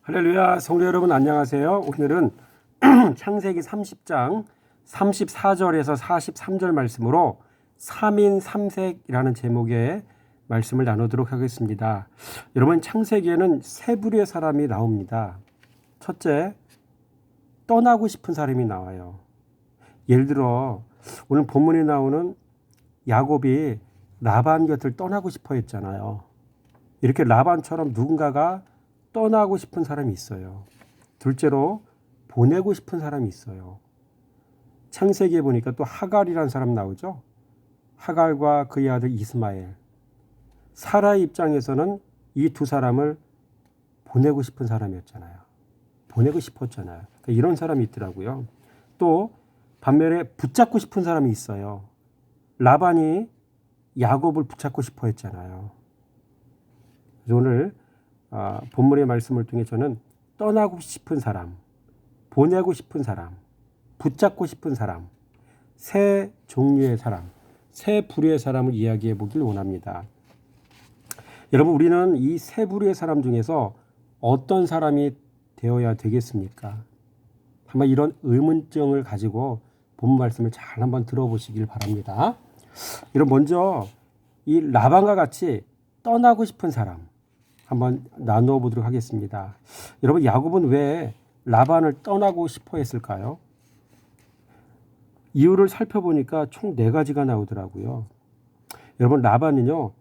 할렐루야, 성도 여러분 안녕하세요. 오늘은 창세기 30장 34절에서 43절 말씀으로 3인 3색이라는 제목의 말씀을 나누도록 하겠습니다. 여러분, 창세기에는 세 부류의 사람이 나옵니다. 첫째, 떠나고 싶은 사람이 나와요. 예를 들어 오늘 본문에 나오는 야곱이 라반 곁을 떠나고 싶어 했잖아요. 이렇게 라반처럼 누군가가 떠나고 싶은 사람이 있어요. 둘째로 보내고 싶은 사람이 있어요. 창세기에 보니까 또 하갈이라는 사람 나오죠. 하갈과 그의 아들 이스마엘. 사라의 입장에서는 이 두 사람을 보내고 싶은 사람이었잖아요. 보내고 싶었잖아요. 그러니까 이런 사람이 있더라고요. 또 반면에 붙잡고 싶은 사람이 있어요. 라반이 야곱을 붙잡고 싶어 했잖아요. 그래서 오늘 본문의 말씀을 통해 저는 떠나고 싶은 사람, 보내고 싶은 사람, 붙잡고 싶은 사람, 세 종류의 사람, 세 부류의 사람을 이야기해 보길 원합니다. 여러분, 우리는 이 세 부류의 사람 중에서 어떤 사람이 되어야 되겠습니까? 한번 이런 의문점을 가지고 본문 말씀을 잘 한번 들어보시길 바랍니다. 여러분, 먼저 이 라반과 같이 떠나고 싶은 사람 한번 나누어 보도록 하겠습니다. 여러분, 야곱은 왜 라반을 떠나고 싶어 했을까요? 이유를 살펴보니까 총 4가지가 나오더라고요. 여러분, 라반은요,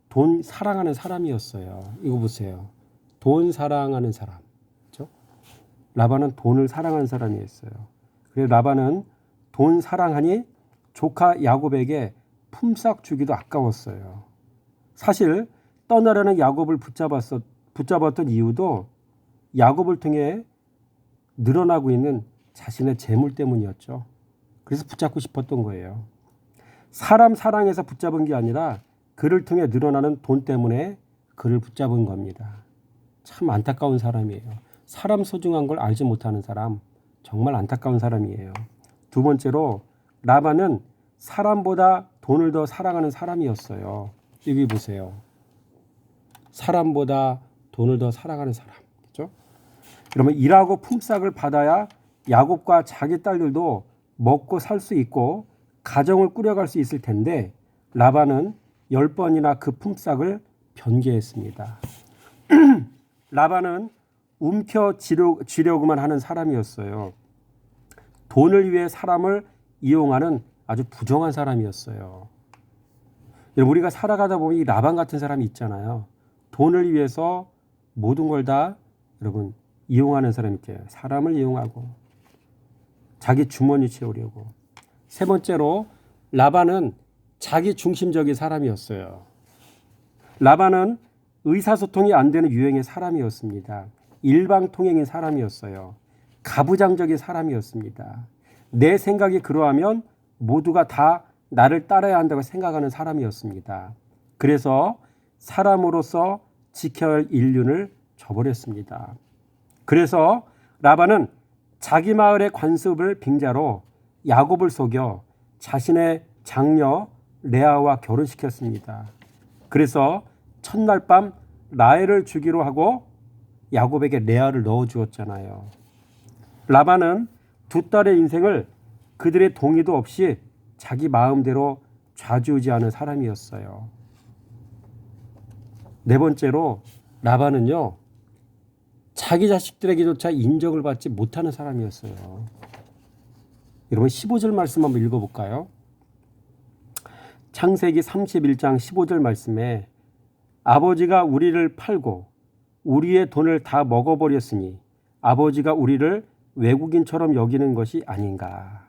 돈 사랑하는 사람이었어요. 이거 보세요. 돈 사랑하는 사람. 그렇죠? 라반은 돈을 사랑하는 사람이었어요. 그래서 라반은 돈 사랑하니 조카 야곱에게 품삯 주기도 아까웠어요. 사실 떠나려는 야곱을 붙잡았던 이유도 야곱을 통해 늘어나고 있는 자신의 재물 때문이었죠. 그래서 붙잡고 싶었던 거예요. 사람 사랑해서 붙잡은 게 아니라 그를 통해 늘어나는 돈 때문에 그를 붙잡은 겁니다. 참 안타까운 사람이에요. 사람 소중한 걸 알지 못하는 사람, 정말 안타까운 사람이에요. 두 번째로 라반은 사람보다 돈을 더 사랑하는 사람이었어요. 여기 보세요. 사람보다 돈을 더 사랑하는 사람. 그렇죠? 그러면 일하고 품삯을 받아야 야곱과 자기 딸들도 먹고 살 수 있고 가정을 꾸려갈 수 있을 텐데 라반은 10번이나 그 품삯을 변개했습니다. 라반은 움켜쥐려고만 하는 사람이었어요. 돈을 위해 사람을 이용하는 아주 부정한 사람이었어요. 우리가 살아가다 보면 이 라반 같은 사람이 있잖아요. 돈을 위해서 모든 걸 다 여러분 이용하는 사람이 있대요. 사람을 이용하고 자기 주머니 채우려고. 세 번째로 라반은 자기 중심적인 사람이었어요. 라반은 의사소통이 안 되는 유형의 사람이었습니다. 일방통행인 사람이었어요. 가부장적인 사람이었습니다. 내 생각이 그러하면 모두가 다 나를 따라야 한다고 생각하는 사람이었습니다. 그래서 사람으로서 지켜야 할 인륜을 저버렸습니다. 그래서 라반은 자기 마을의 관습을 빙자로 야곱을 속여 자신의 장녀 레아와 결혼시켰습니다. 그래서 첫날 밤 라헬을 주기로 하고 야곱에게 레아를 넣어주었잖아요. 라반은 두 딸의 인생을 그들의 동의도 없이 자기 마음대로 좌지우지하는 사람이었어요. 네 번째로 라반은요, 자기 자식들에게조차 인정을 받지 못하는 사람이었어요. 여러분, 15절 말씀 한번 읽어볼까요? 창세기 31장 15절 말씀에 아버지가 우리를 팔고 우리의 돈을 다 먹어버렸으니 아버지가 우리를 외국인처럼 여기는 것이 아닌가.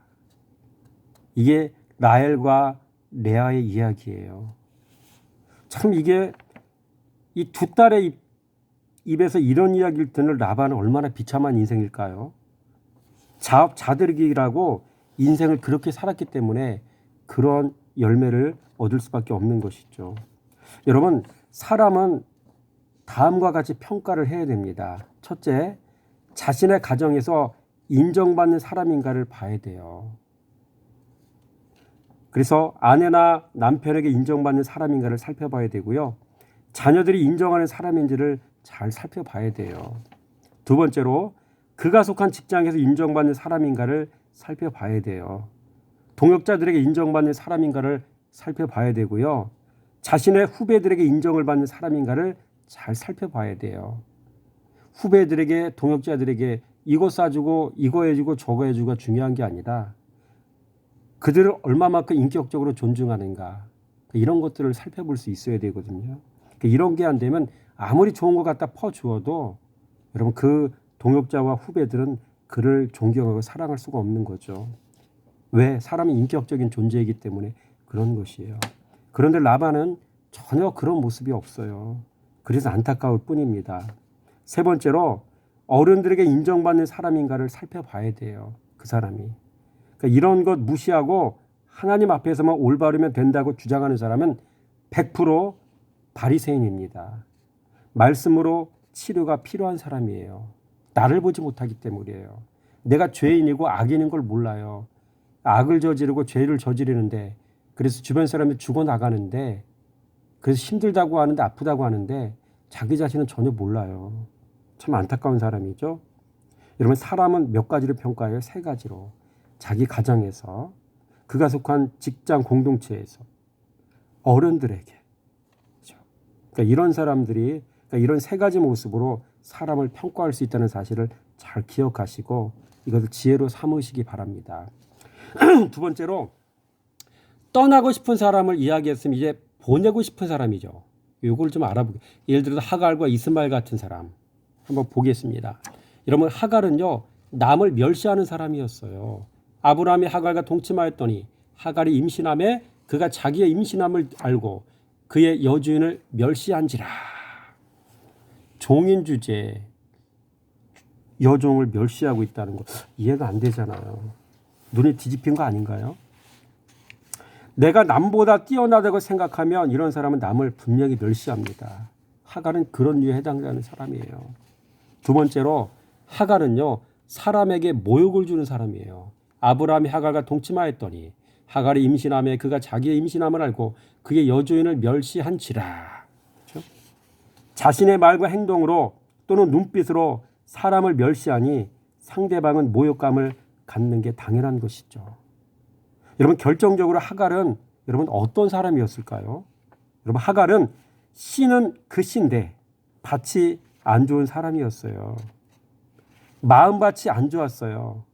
이게 라헬과 레아의 이야기예요. 참 이게 이 두 딸의 입에서 이런 이야기를 듣는 라반은 얼마나 비참한 인생일까요? 자업자득이라고 인생을 그렇게 살았기 때문에 그런 열매를 얻을 수밖에 없는 것이죠. 여러분, 사람은 다음과 같이 평가를 해야 됩니다. 첫째, 자신의 가정에서 인정받는 사람인가를 봐야 돼요. 그래서 아내나 남편에게 인정받는 사람인가를 살펴봐야 되고요. 자녀들이 인정하는 사람인지를 잘 살펴봐야 돼요. 두 번째로 그가 속한 직장에서 인정받는 사람인가를 살펴봐야 돼요. 동역자들에게 인정받는 사람인가를 살펴봐야 되고요. 자신의 후배들에게 인정을 받는 사람인가를 잘 살펴봐야 돼요. 후배들에게, 동역자들에게 이거 싸주고 이거 해주고 저거 해주고가 중요한 게 아니라 그들을 얼마만큼 인격적으로 존중하는가, 이런 것들을 살펴볼 수 있어야 되거든요. 이런 게 안 되면 아무리 좋은 것 갖다 퍼주어도 여러분 그 동역자와 후배들은 그를 존경하고 사랑할 수가 없는 거죠. 왜? 사람이 인격적인 존재이기 때문에 그런 것이에요. 그런데 라반은 전혀 그런 모습이 없어요. 그래서 안타까울 뿐입니다. 세 번째로 어른들에게 인정받는 사람인가를 살펴봐야 돼요. 그 사람이. 그러니까 이런 것 무시하고 하나님 앞에서만 올바르면 된다고 주장하는 사람은 100% 바리새인입니다. 말씀으로 치료가 필요한 사람이에요. 나를 보지 못하기 때문이에요. 내가 죄인이고 악인인 걸 몰라요. 악을 저지르고 죄를 저지르는데, 그래서 주변 사람들이 죽어나가는데, 그래서 힘들다고 하는데 아프다고 하는데 자기 자신은 전혀 몰라요. 참 안타까운 사람이죠. 여러분, 사람은 몇 가지로 평가해요? 세 가지로. 자기 가정에서, 그가 속한 직장 공동체에서, 어른들에게. 그렇죠? 그러니까 이런 사람들이, 그러니까 이런 세 가지 모습으로 사람을 평가할 수 있다는 사실을 잘 기억하시고 이것을 지혜로 삼으시기 바랍니다. 두 번째로, 떠나고 싶은 사람을 이야기했으면 이제 보내고 싶은 사람이죠. 이걸 좀 알아보게. 예를 들어서 하갈과 이스마엘 같은 사람 한번 보겠습니다. 여러분, 하갈은요 남을 멸시하는 사람이었어요. 아브라함이 하갈과 동침하였더니 하갈이 임신함에 그가 자기의 임신함을 알고 그의 여주인을 멸시한지라. 종인 주제에 여종을 멸시하고 있다는 거 이해가 안 되잖아요. 눈이 뒤집힌 거 아닌가요? 내가 남보다 뛰어나다고 생각하면 이런 사람은 남을 분명히 멸시합니다. 하갈은 그런 류에 해당되는 사람이에요. 두 번째로, 하갈은요 사람에게 모욕을 주는 사람이에요. 아브라함이 하갈과 동침하였더니 하갈이 임신함에 그가 자기의 임신함을 알고 그의 여주인을 멸시한지라. 그렇죠? 자신의 말과 행동으로 또는 눈빛으로 사람을 멸시하니 상대방은 모욕감을 갖는 게 당연한 것이죠. 여러분, 결정적으로 하갈은 여러분 어떤 사람이었을까요? 여러분, 하갈은 씨는 그 씨인데 밭이 안 좋은 사람이었어요. 마음밭이 안 좋았어요.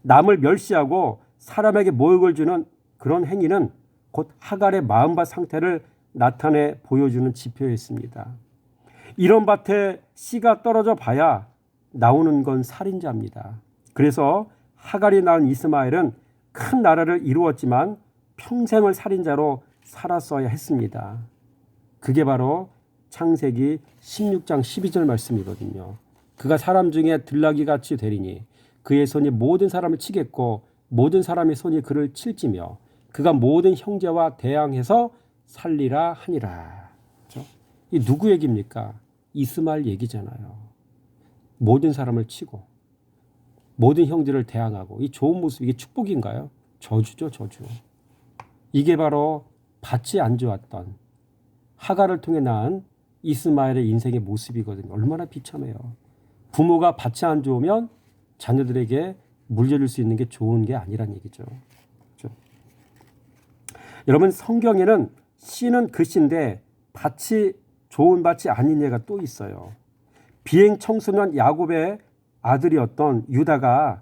남을 멸시하고 사람에게 모욕을 주는 그런 행위는 곧 하갈의 마음밭 상태를 나타내 보여주는 지표였습니다. 이런 밭에 씨가 떨어져 봐야 나오는 건 살인자입니다. 그래서 하갈이 낳은 이스마엘은 큰 나라를 이루었지만 평생을 살인자로 살았어야 했습니다. 그게 바로 창세기 16장 12절 말씀이거든요. 그가 사람 중에 들나귀같이 되리니 그의 손이 모든 사람을 치겠고 모든 사람의 손이 그를 칠지며 그가 모든 형제와 대항해서 살리라 하니라. 그렇죠? 이 누구 얘기입니까? 이스마엘 얘기잖아요. 모든 사람을 치고 모든 형제를 대항하고, 이 좋은 모습, 이게 축복인가요? 저주죠, 저주. 이게 바로 밭이 안 좋았던 하갈을 통해 낳은 이스마엘의 인생의 모습이거든요. 얼마나 비참해요. 부모가 밭이 안 좋으면 자녀들에게 물려줄 수 있는 게 좋은 게 아니란 얘기죠. 그렇죠? 여러분, 성경에는 씨는 그 씨인데 밭이 좋은 밭이 아닌 예가 또 있어요. 비행 청소년 야곱의 아들이었던 유다가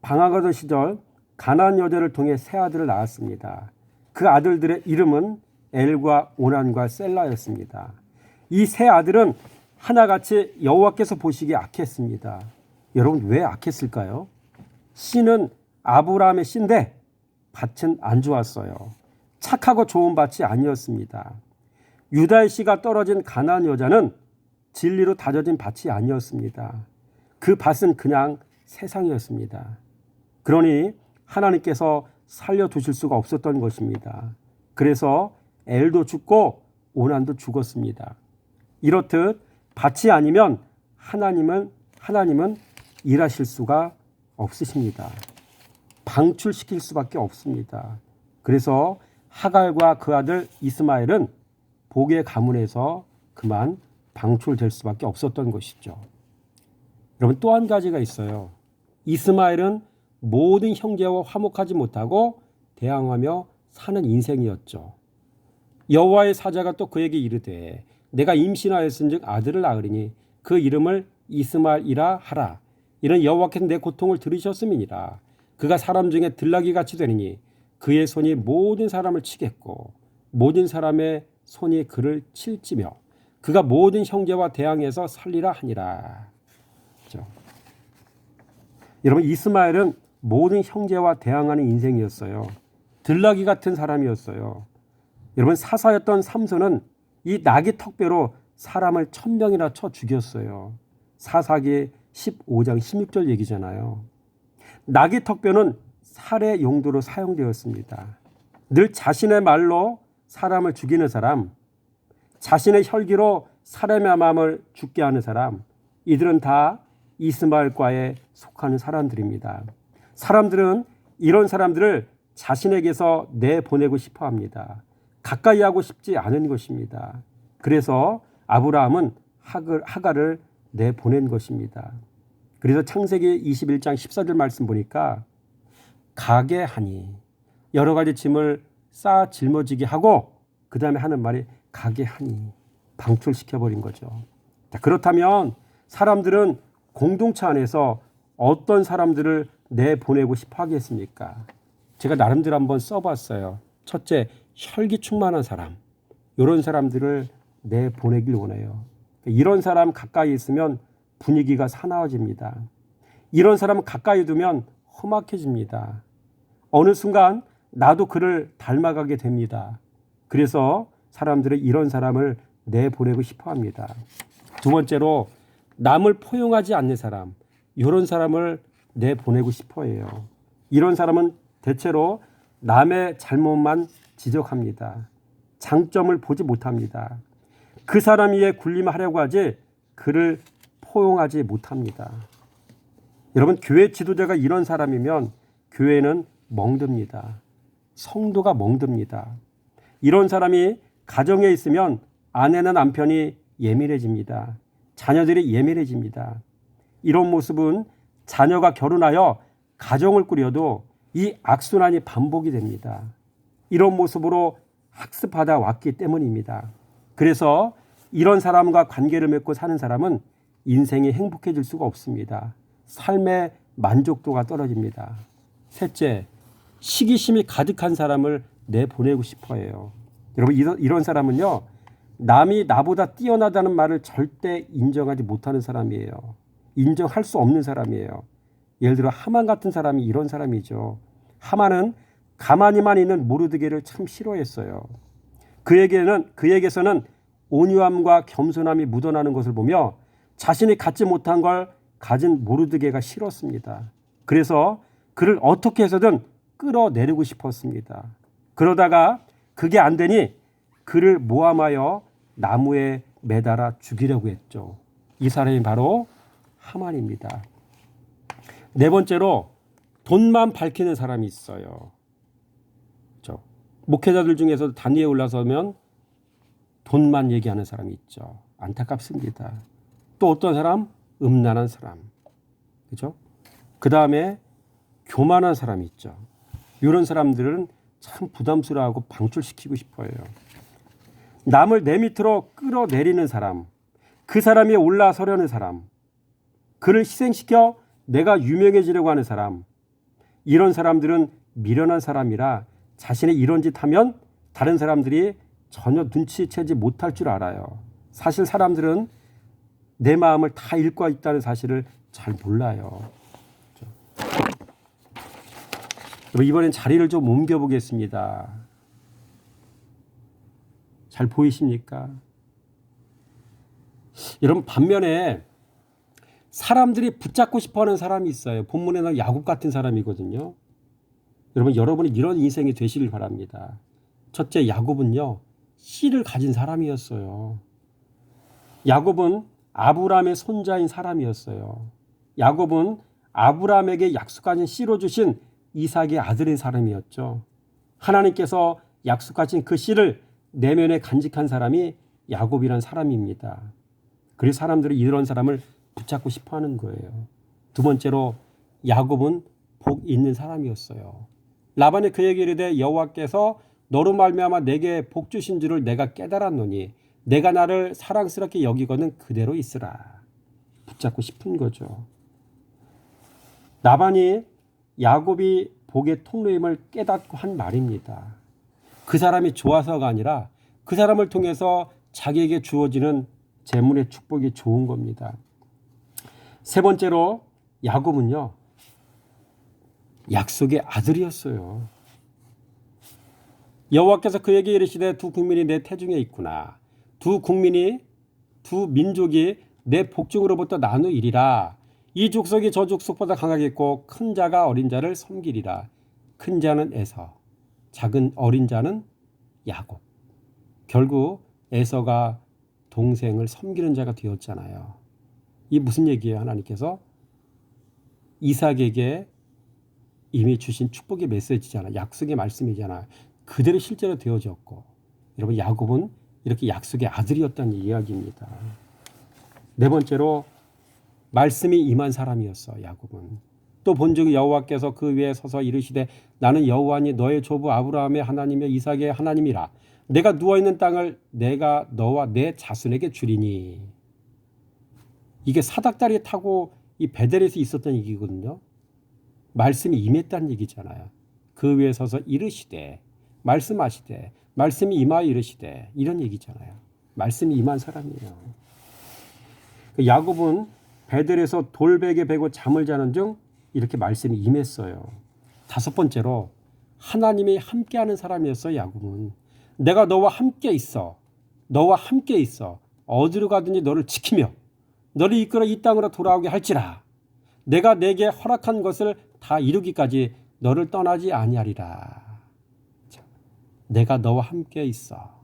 방황하던 시절 가나안 여자를 통해 세 아들을 낳았습니다. 그 아들들의 이름은 엘과 오난과 셀라였습니다. 이 세 아들은 하나같이 여호와께서 보시기에 악했습니다. 여러분, 왜 악했을까요? 씨는 아브라함의 씨인데 밭은 안 좋았어요. 착하고 좋은 밭이 아니었습니다. 유다의 씨가 떨어진 가나안 여자는 진리로 다져진 밭이 아니었습니다. 그 밭은 그냥 세상이었습니다. 그러니 하나님께서 살려두실 수가 없었던 것입니다. 그래서 엘도 죽고 오난도 죽었습니다. 이렇듯 밭이 아니면 하나님은 일하실 수가 없으십니다. 방출시킬 수밖에 없습니다. 그래서 하갈과 그 아들 이스마엘은 복의 가문에서 그만 방출될 수밖에 없었던 것이죠. 여러분 또 한 가지가 있어요. 이스마엘은 모든 형제와 화목하지 못하고 대항하며 사는 인생이었죠. 여호와의 사자가 또 그에게 이르되 내가 임신하였은즉 아들을 낳으리니 그 이름을 이스마엘이라 하라. 이는 여호와께서 내 고통을 들으셨음이니라. 그가 사람 중에 들나귀 같이 되리니 그의 손이 모든 사람을 치겠고 모든 사람의 손이 그를 칠지며 그가 모든 형제와 대항해서 살리라 하니라. 그렇죠? 여러분 이스마엘은 모든 형제와 대항하는 인생이었어요. 들나귀 같은 사람이었어요. 여러분 사사였던 삼손은 이 나귀 턱뼈로 사람을 1000명이나 쳐 죽였어요. 사사기 15장 16절 얘기잖아요. 나귀 턱뼈는 살해 용도로 사용되었습니다. 늘 자신의 말로 사람을 죽이는 사람, 자신의 혈기로 사람의 마음을 죽게 하는 사람, 이들은 다 이스마엘과에 속하는 사람들입니다. 사람들은 이런 사람들을 자신에게서 내보내고 싶어 합니다. 가까이 하고 싶지 않은 것입니다. 그래서 아브라함은 하갈을 내보낸 것입니다. 그래서 창세기 21장 14절 말씀 보니까 가게 하니 여러 가지 짐을 쌓아 짊어지게 하고 그 다음에 하는 말이 가게 하니 방출시켜버린 거죠. 자, 그렇다면 사람들은 공동체 안에서 어떤 사람들을 내보내고 싶어 하겠습니까? 제가 나름대로 한번 써봤어요. 첫째, 혈기 충만한 사람. 이런 사람들을 내보내길 원해요. 이런 사람 가까이 있으면 분위기가 사나워집니다. 이런 사람 가까이 두면 험악해집니다. 어느 순간 나도 그를 닮아가게 됩니다. 그래서 사람들은 이런 사람을 내보내고 싶어 합니다. 두 번째로 남을 포용하지 않는 사람, 이런 사람을 내보내고 싶어 해요. 이런 사람은 대체로 남의 잘못만 지적합니다. 장점을 보지 못합니다. 그 사람 위에 군림하려고 하지 그를 포용하지 못합니다. 여러분 교회 지도자가 이런 사람이면 교회는 멍듭니다. 성도가 멍듭니다. 이런 사람이 가정에 있으면 아내나 남편이 예민해집니다. 자녀들이 예민해집니다. 이런 모습은 자녀가 결혼하여 가정을 꾸려도 이 악순환이 반복이 됩니다. 이런 모습으로 학습하다 왔기 때문입니다. 그래서 이런 사람과 관계를 맺고 사는 사람은 인생이 행복해질 수가 없습니다. 삶의 만족도가 떨어집니다. 셋째, 시기심이 가득한 사람을 내보내고 싶어 해요. 여러분 이런 사람은요. 남이 나보다 뛰어나다는 말을 절대 인정하지 못하는 사람이에요. 인정할 수 없는 사람이에요. 예를 들어 하만 같은 사람이 이런 사람이죠. 하만은 가만히만 있는 모르드게를 참 싫어했어요. 그에게서는 온유함과 겸손함이 묻어나는 것을 보며 자신이 갖지 못한 걸 가진 모르드게가 싫었습니다. 그래서 그를 어떻게 해서든 끌어내리고 싶었습니다. 그러다가 그게 안 되니 그를 모함하여 나무에 매달아 죽이려고 했죠. 이 사람이 바로 하만입니다. 네 번째로 돈만 밝히는 사람이 있어요. 그렇죠? 목회자들 중에서도 단위에 올라서면 돈만 얘기하는 사람이 있죠. 안타깝습니다. 또 어떤 사람? 음란한 사람. 그렇죠? 그 다음에 교만한 사람이 있죠. 이런 사람들은 참 부담스러워하고 방출시키고 싶어요. 남을 내 밑으로 끌어내리는 사람, 그 사람 위에 올라서려는 사람, 그를 희생시켜 내가 유명해지려고 하는 사람, 이런 사람들은 미련한 사람이라 자신이 이런 짓 하면 다른 사람들이 전혀 눈치채지 못할 줄 알아요. 사실 사람들은 내 마음을 다 읽고 있다는 사실을 잘 몰라요. 이번엔 자리를 좀 옮겨보겠습니다. 잘 보이십니까? 여러분 반면에 사람들이 붙잡고 싶어하는 사람이 있어요. 본문에는 야곱 같은 사람이거든요. 여러분이 이런 인생이 되시길 바랍니다. 첫째, 야곱은요 씨를 가진 사람이었어요. 야곱은 아브라함의 손자인 사람이었어요. 야곱은 아브라함에게 약속하신 씨로 주신 이삭의 아들인 사람이었죠. 하나님께서 약속하신 그 씨를 내면에 간직한 사람이 야곱이란 사람입니다. 그래서 사람들이 이런 사람을 붙잡고 싶어 하는 거예요. 두 번째로 야곱은 복 있는 사람이었어요. 라반이 그에게 이르되 여호와께서 너로 말미암아 내게 복 주신 줄을 내가 깨달았노니 내가 나를 사랑스럽게 여기거든 그대로 있으라. 붙잡고 싶은 거죠. 라반이 야곱이 복의 통로임을 깨닫고 한 말입니다. 그 사람이 좋아서가 아니라 그 사람을 통해서 자기에게 주어지는 재물의 축복이 좋은 겁니다. 세 번째로 야곱은요, 약속의 아들이었어요. 여호와께서 그에게 이르시되 두 국민이 내 태중에 있구나. 두 민족이 내 복중으로부터 나누이리라. 이 족속이 저 족속보다 강하겠고 큰 자가 어린 자를 섬기리라. 큰 자는 에서, 작은 어린 자는 야곱. 결국 에서가 동생을 섬기는 자가 되었잖아요. 이 무슨 얘기예요? 하나님께서 이삭에게 이미 주신 축복의 메시지잖아요. 약속의 말씀이잖아요. 그대로 실제로 되어졌고, 여러분 야곱은 이렇게 약속의 아들이었다는 이야기입니다. 네 번째로 말씀이 임한 사람이었어. 야곱은 또 본즉 여호와께서 그 위에 서서 이르시되 나는 여호와니 너의 조부 아브라함의 하나님이며 이삭의 하나님이라. 내가 누워있는 땅을 내가 너와 내 자손에게 주리니. 이게 사닥다리 타고 이 베델에서 있었던 얘기거든요. 말씀이 임했다는 얘기잖아요. 그 위에 서서 이르시되, 말씀하시되, 말씀이 임하여 이르시되, 이런 얘기잖아요. 말씀이 임한 사람이에요. 야곱은 베델에서 돌베개 베고 잠을 자는 중 이렇게 말씀이 임했어요. 다섯 번째로 하나님이 함께하는 사람이었어요. 야곱은 내가 너와 함께 있어. 너와 함께 있어. 어디로 가든지 너를 지키며 너를 이끌어 이 땅으로 돌아오게 할지라. 내가 내게 허락한 것을 다 이루기까지 너를 떠나지 아니하리라. 내가 너와 함께 있어.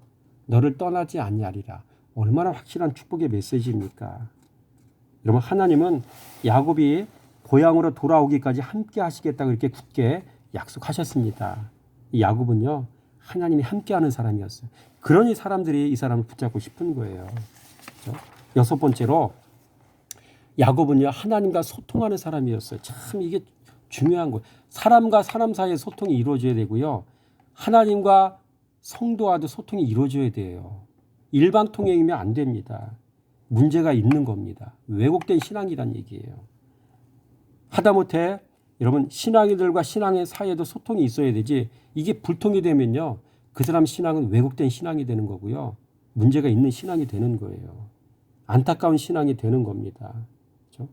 너를 떠나지 아니하리라. 얼마나 확실한 축복의 메시지입니까? 여러분 하나님은 야곱이 고향으로 돌아오기까지 함께 하시겠다고 이렇게 굳게 약속하셨습니다. 이 야곱은요 하나님이 함께하는 사람이었어요. 그러니 사람들이 이 사람을 붙잡고 싶은 거예요. 그렇죠? 여섯 번째로 야곱은요 하나님과 소통하는 사람이었어요. 참 이게 중요한 거예요. 사람과 사람 사이의 소통이 이루어져야 되고요. 하나님과 성도와도 소통이 이루어져야 돼요. 일방통행이면 안 됩니다. 문제가 있는 겁니다. 왜곡된 신앙이란 얘기예요. 하다못해 여러분 신앙인들과 신앙의 사이에도 소통이 있어야 되지 이게 불통이 되면요. 그 사람 신앙은 왜곡된 신앙이 되는 거고요. 문제가 있는 신앙이 되는 거예요. 안타까운 신앙이 되는 겁니다. 그렇죠?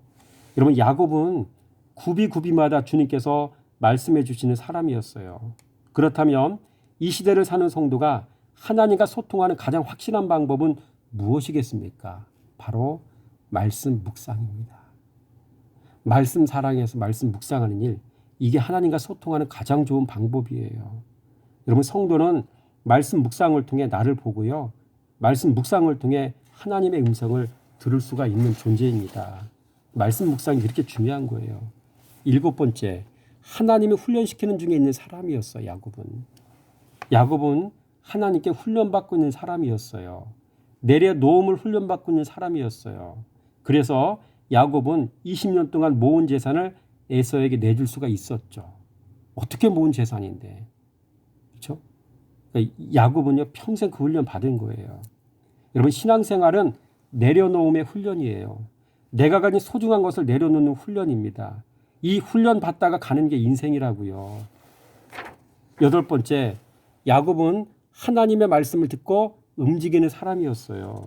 여러분 야곱은 구비마다 주님께서 말씀해 주시는 사람이었어요. 그렇다면 이 시대를 사는 성도가 하나님과 소통하는 가장 확실한 방법은 무엇이겠습니까? 바로 말씀 묵상입니다. 말씀 사랑해서 말씀 묵상하는 일, 이게 하나님과 소통하는 가장 좋은 방법이에요. 여러분 성도는 말씀 묵상을 통해 나를 보고요. 말씀 묵상을 통해 하나님의 음성을 들을 수가 있는 존재입니다. 말씀 묵상이 그렇게 중요한 거예요. 일곱 번째, 하나님이 훈련시키는 중에 있는 사람이었어요. 야곱은 하나님께 훈련받고 있는 사람이었어요. 내려놓음을 훈련받고 있는 사람이었어요. 그래서 야곱은 20년 동안 모은 재산을 에서에게 내줄 수가 있었죠. 어떻게 모은 재산인데. 그렇죠? 그러니까 야곱은요 평생 그 훈련 받은 거예요. 여러분 신앙생활은 내려놓음의 훈련이에요. 내가 가진 소중한 것을 내려놓는 훈련입니다. 이 훈련 받다가 가는 게 인생이라고요. 여덟 번째, 야곱은 하나님의 말씀을 듣고 움직이는 사람이었어요.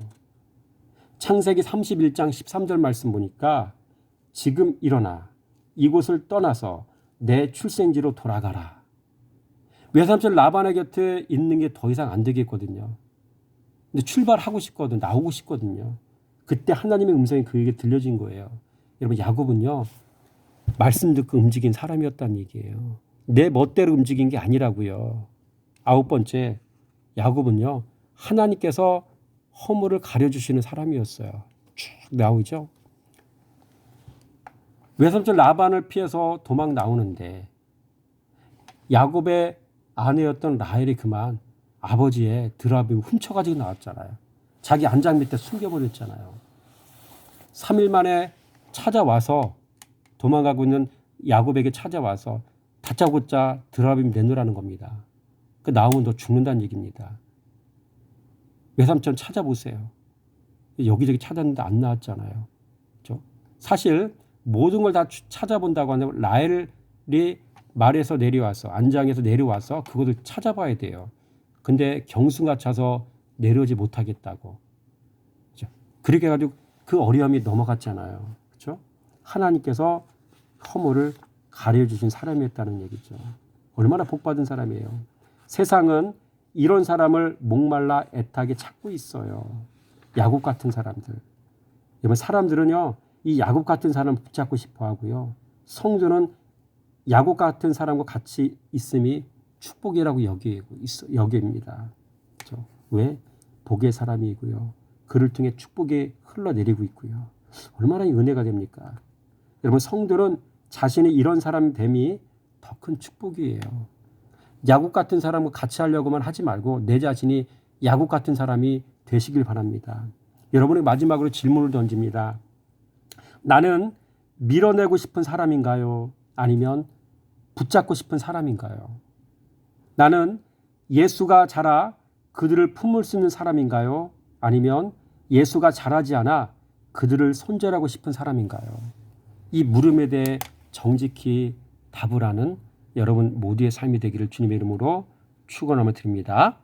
창세기 31장 13절 말씀 보니까 지금 일어나 이곳을 떠나서 내 출생지로 돌아가라. 외삼촌 라반의 곁에 있는 게 더 이상 안 되겠거든요. 근데 출발하고 싶거든, 나오고 싶거든요. 그때 하나님의 음성이 그에게 들려진 거예요. 여러분 야곱은요 말씀 듣고 움직인 사람이었다는 얘기예요. 내 멋대로 움직인 게 아니라고요. 아홉 번째, 야곱은요 하나님께서 허물을 가려주시는 사람이었어요. 쭉 나오죠. 외삼촌 라반을 피해서 도망 나오는데 야곱의 아내였던 라헬이 그만 아버지의 드라빔 훔쳐가지고 나왔잖아요. 자기 안장 밑에 숨겨버렸잖아요. 3일 만에 찾아와서 도망가고 있는 야곱에게 찾아와서 다짜고짜 드라빔 내놓으라는 겁니다. 그 나오면 너 죽는다는 얘기입니다. 외삼촌 찾아보세요. 여기저기 찾았는데 안 나왔잖아요. 그렇죠? 사실 모든 걸 다 찾아본다고 하면 라헬이 말에서 내려와서 안장에서 내려와서 그것을 찾아봐야 돼요. 근데 경수가 차서 내려오지 못하겠다고. 그렇죠? 그렇게 해가지고 그 어려움이 넘어갔잖아요. 그렇죠? 하나님께서 허물을 가려주신 사람이었다는 얘기죠. 얼마나 복받은 사람이에요. 세상은 이런 사람을 목말라 애타게 찾고 있어요. 야곱 같은 사람들. 여러분 사람들은요. 이 야곱 같은 사람을 붙잡고 싶어 하고요. 성도는 야곱 같은 사람과 같이 있음이 축복이라고 여깁니다. 그렇죠? 왜? 복의 사람이고요. 그를 통해 축복이 흘러내리고 있고요. 얼마나 은혜가 됩니까? 여러분 성도는 자신이 이런 사람이 됨이 더 큰 축복이에요. 야곱 같은 사람과 같이 하려고만 하지 말고 내 자신이 야곱 같은 사람이 되시길 바랍니다. 여러분에게 마지막으로 질문을 던집니다. 나는 밀어내고 싶은 사람인가요? 아니면 붙잡고 싶은 사람인가요? 나는 예수가 자라 그들을 품을 수 있는 사람인가요? 아니면 예수가 자라지 않아 그들을 손절하고 싶은 사람인가요? 이 물음에 대해 정직히 답을 하는 여러분 모두의 삶이 되기를 주님의 이름으로 축원하며 드립니다.